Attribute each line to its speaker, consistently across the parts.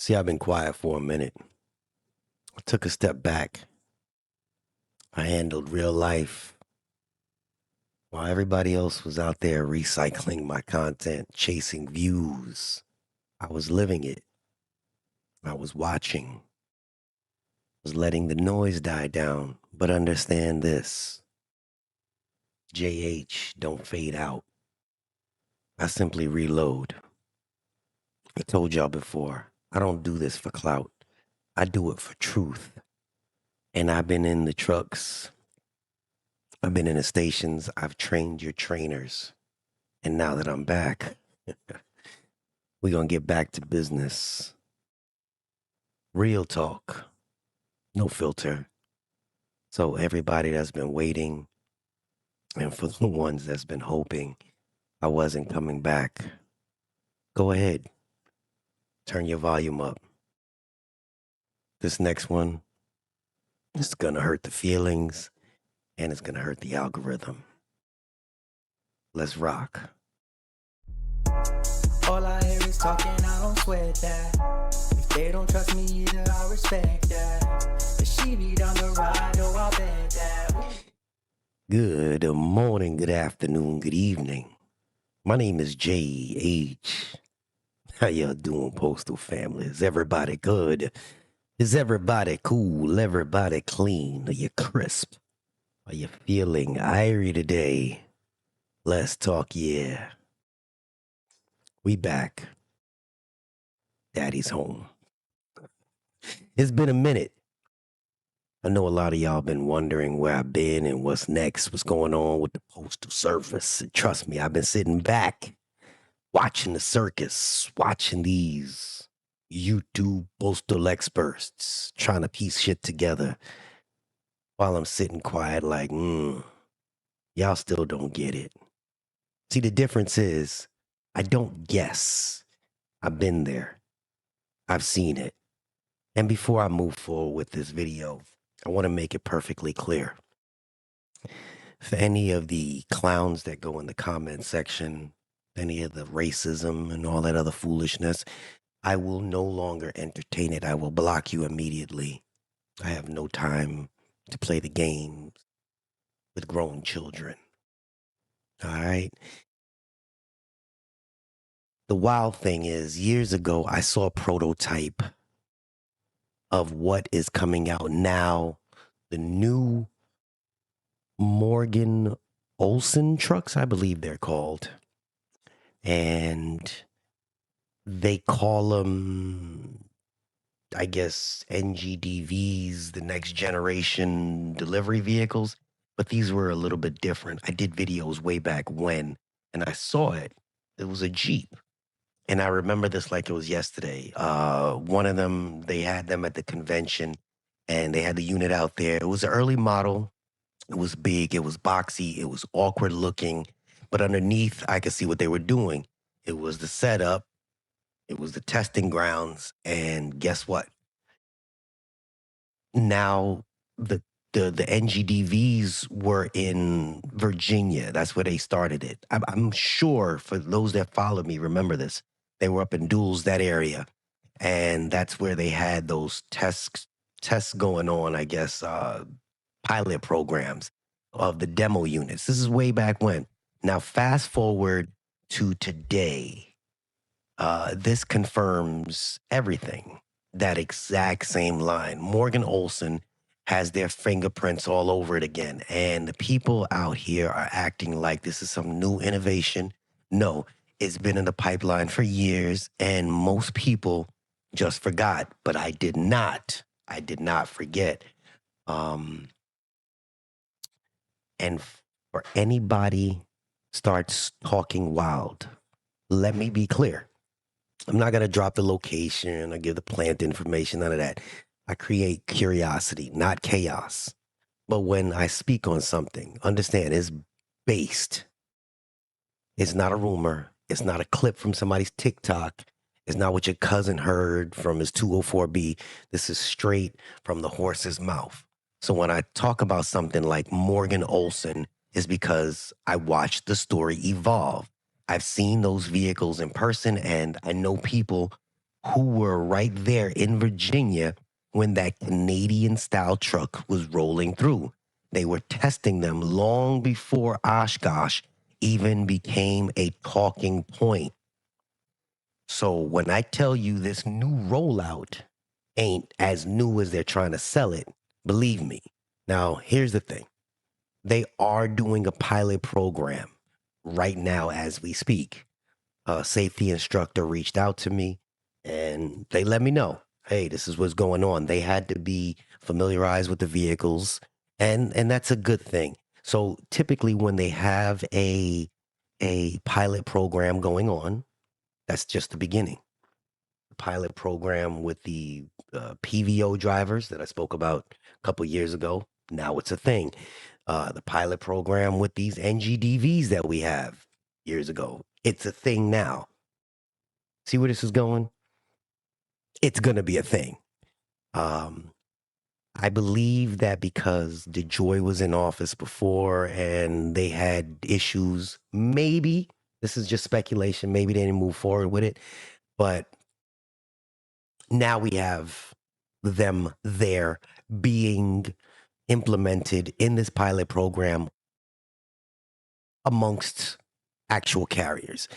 Speaker 1: See, I've been quiet for a minute. I took a step back. I handled real life while everybody else was out there recycling my content, chasing views. I was living it. I was watching. I was letting the noise die down. But understand this. JayH don't fade out. I simply reload. I told y'all before, I don't do this for clout. I do it for truth. And I've been in the trucks. I've been in the stations. I've trained your trainers. And now that I'm back, we're going to get back to business. Real talk. No filter. So everybody that's been waiting, and for the ones that's been hoping I wasn't coming back, go ahead. Turn your volume up. This next one is going to hurt the feelings, and it's going to hurt the algorithm. Let's rock.
Speaker 2: All I hear is talking, I don't sweat that. If they don't trust me either, I respect that. If she be down the ride, oh, I'll bet that.
Speaker 1: Good morning, good afternoon, good evening. My name is JayH. How y'all doing, Postal family? Is everybody good? Is everybody cool? Everybody clean? Are you crisp? Are you feeling irie today? Let's talk, yeah. We back. Daddy's home. It's been a minute. I know a lot of y'all been wondering where I've been and what's next, what's going on with the Postal Service. And trust me, I've been sitting back, watching the circus, watching these YouTube postal experts trying to piece shit together while I'm sitting quiet like, y'all still don't get it. See, the difference is I don't guess. I've been there. I've seen it. And before I move forward with this video, I want to make it perfectly clear. For any of the clowns that go in the comment section, any of the racism and all that other foolishness, I will no longer entertain it. I will block you immediately. I have no time to play the games with grown children. All right? The wild thing is, years ago, I saw a prototype of what is coming out now, the new Morgan Olson trucks, I believe they're called. And they call them, I guess, NGDVs, the next generation delivery vehicles. But these were a little bit different. I did videos way back when, and I saw it. It was a Jeep. And I remember this like it was yesterday. One of them, they had them at the convention, and they had the unit out there. It was an early model. It was big. It was boxy. It was awkward looking. But underneath, I could see what they were doing. It was the setup. It was the testing grounds. And guess what? Now, the NGDVs were in Virginia. That's where they started it. I'm sure for those that follow me, remember this. They were up in Duels, that area. And that's where they had those tests going on, I guess, pilot programs of the demo units. This is way back when. Now, fast forward to today. This confirms everything. That exact same line. Morgan Olsen has their fingerprints all over it again. And the people out here are acting like this is some new innovation. No, it's been in the pipeline for years, and most people just forgot. But I did not. I did not forget. And for anybody starts talking wild, let me be clear. I'm not going to drop the location or give the plant information, none of that. I create curiosity, not chaos. But when I speak on something, understand it's based. It's not a rumor. It's not a clip from somebody's TikTok. It's not what your cousin heard from his 204B. This is straight from the horse's mouth. So when I talk about something like Morgan Olsen, is because I watched the story evolve. I've seen those vehicles in person, and I know people who were right there in Virginia when that Canadian style truck was rolling through. They were testing them long before Oshkosh even became a talking point. So when I tell you this new rollout ain't as new as they're trying to sell it, believe me. Now, here's the thing. They are doing a pilot program right now as we speak. A safety instructor reached out to me and they let me know, hey, this is what's going on. They had to be familiarized with the vehicles, and that's a good thing. So typically when they have a pilot program going on, that's just the beginning. The pilot program with the PVO drivers that I spoke about a couple years ago, now it's a thing. The pilot program with these NGDVs that we have years ago, it's a thing now. See where this is going? It's going to be a thing. Um, I believe that because DeJoy was in office before and they had issues, maybe this is just speculation, maybe they didn't move forward with it, but now we have them there being implemented in this pilot program amongst actual carriers.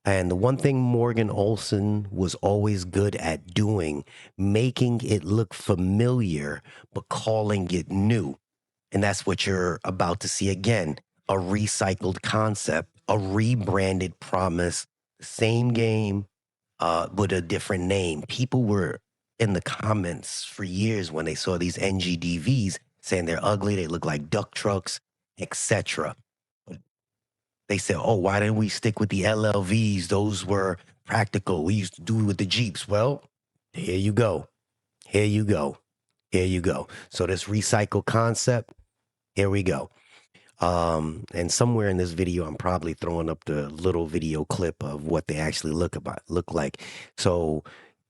Speaker 1: And the one thing Morgan Olsen was always good at doing, making it look familiar, but calling it new. And that's what you're about to see again, a recycled concept, a rebranded promise, same game, with a different name. People were in the comments for years when they saw these NGDVs saying they're ugly, they look like duck trucks, etc. They said, oh, why didn't we stick with the LLVs? Those were practical. We used to do it with the Jeeps. Well, here you go. Here you go. Here you go. So this recycle concept, here we go. And somewhere in this video, I'm probably throwing up the little video clip of what they actually look like. So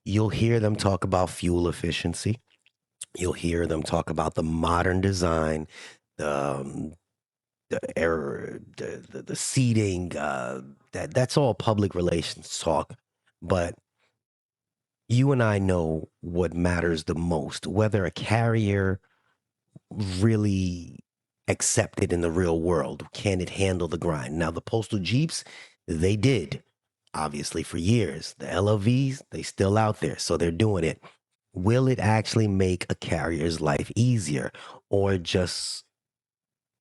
Speaker 1: you'll hear them talk about fuel efficiency. You'll hear them talk about the modern design, the error, the seating, that's all public relations talk. But you and I know what matters the most, whether a carrier really accept it in the real world. Can it handle the grind? Now, the Postal Jeeps, they did, obviously, for years. The LLVs, they still out there, so they're doing it. Will it actually make a carrier's life easier, or just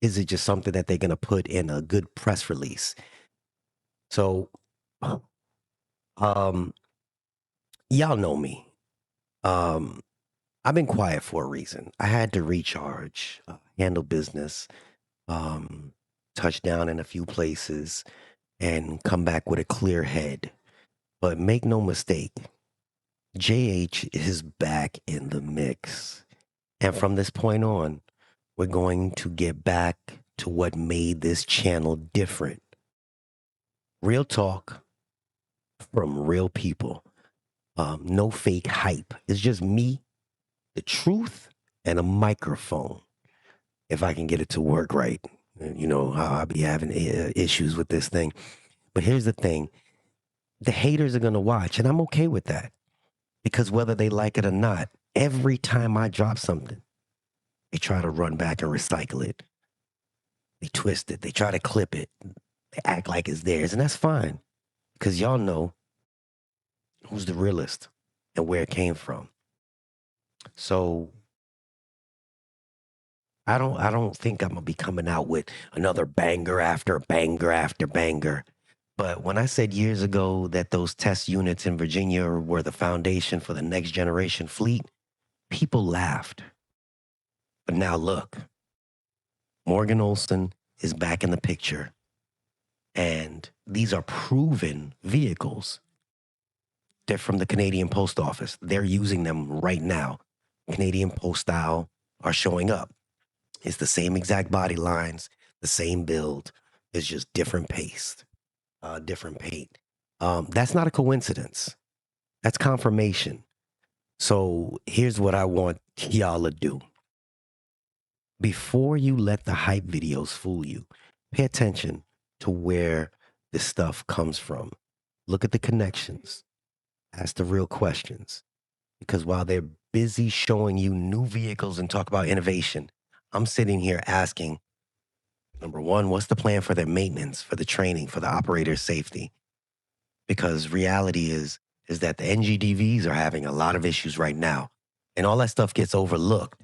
Speaker 1: is it just something that they're going to put in a good press release? So, y'all know me. I've been quiet for a reason. I had to recharge, handle business, touch down in a few places, and come back with a clear head. But make no mistake, JayH is back in the mix. And from this point on, we're going to get back to what made this channel different. Real talk from real people. No fake hype. It's just me, the truth, and a microphone. If I can get it to work right. You know how I'll be having issues with this thing. But here's the thing. The haters are going to watch, and I'm okay with that. Because whether they like it or not, every time I drop something, they try to run back and recycle it. They twist it. They try to clip it. They act like it's theirs, and that's fine. Because y'all know who's the realest and where it came from. So I don't think I'm gonna be coming out with another banger after banger after banger. But when I said years ago that those test units in Virginia were the foundation for the next generation fleet, people laughed. But now look, Morgan Olsen is back in the picture. And these are proven vehicles. They're from the Canadian Post Office. They're using them right now. Canadian Postal are showing up. It's the same exact body lines, the same build. It's just different paste, different paint. That's not a coincidence. That's confirmation. So here's what I want y'all to do. Before you let the hype videos fool you, pay attention to where this stuff comes from. Look at the connections. Ask the real questions. Because while they're busy showing you new vehicles and talk about innovation, I'm sitting here asking, number one, what's the plan for their maintenance, for the training, for the operator's safety? Because reality is that the NGDVs are having a lot of issues right now. And all that stuff gets overlooked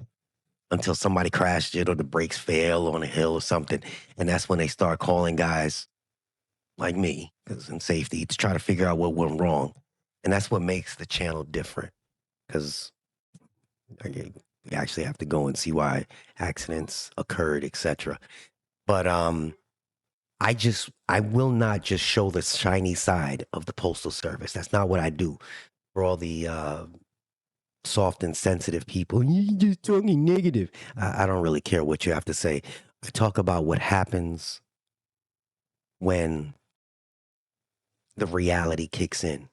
Speaker 1: until somebody crashed it or the brakes fail on a hill or something. And that's when they start calling guys like me, because in safety, to try to figure out what went wrong. And that's what makes the channel different, because you actually have to go and see why accidents occurred, etc. But I will not just show the shiny side of the Postal Service. That's not what I do. For all the soft and sensitive people, you just talking negative. I don't really care what you have to say. I talk about what happens when the reality kicks in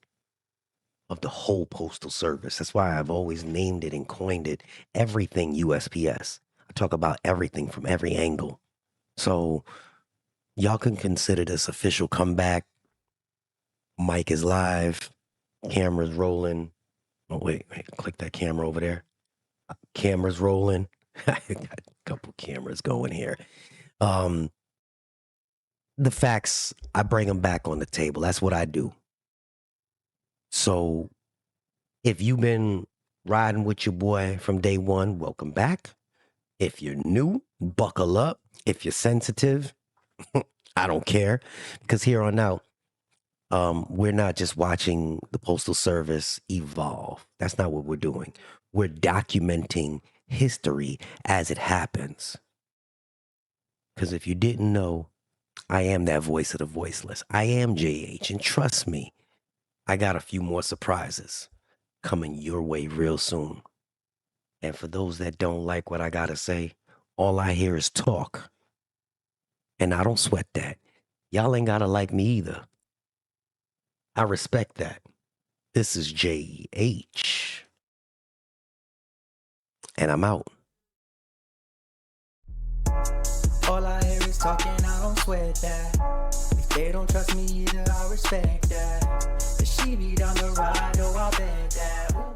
Speaker 1: of the whole Postal Service. That's why I've always named it and coined it everything USPS. I talk about everything from every angle. So y'all can consider this official comeback. Mic is live, camera's rolling. Oh, wait, click that camera over there. Camera's rolling. I got a couple cameras going here. The facts, I bring them back on the table. That's what I do. So if you've been riding with your boy from day one, welcome back. If you're new, buckle up. If you're sensitive, I don't care, because here on out, we're not just watching the Postal Service evolve. That's not what we're doing. We're documenting history as it happens. Because if you didn't know, I am that voice of the voiceless. I am JayH, and trust me, I got a few more surprises coming your way real soon. And for those that don't like what I gotta say, all I hear is talk. And I don't sweat that. Y'all ain't gotta like me either. I respect that. This is JayH. And I'm out.
Speaker 2: All I hear is talking, I don't sweat that. If they don't trust me either, I respect that. If she be down the ride, oh, I'll bet that.